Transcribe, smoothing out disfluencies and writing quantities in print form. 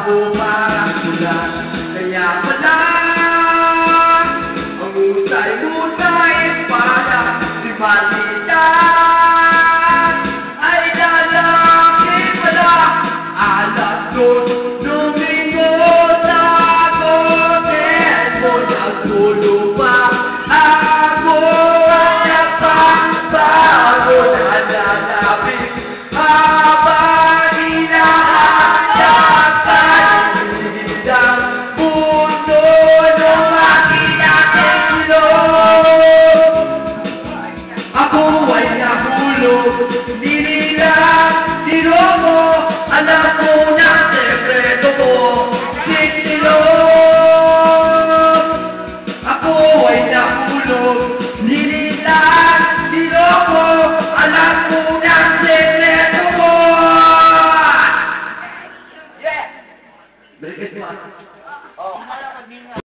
ako parang ulan. Kaya pala ang usay-usay para si Marita ay lalaki pala. Alas dos Domingo sa hotel mo, nagtulog pa ako at napapagod na lalapit habang hinahanap ang puso ng aking nakulog. Ako ay nahulog, hindi nila sinoko, alam ko na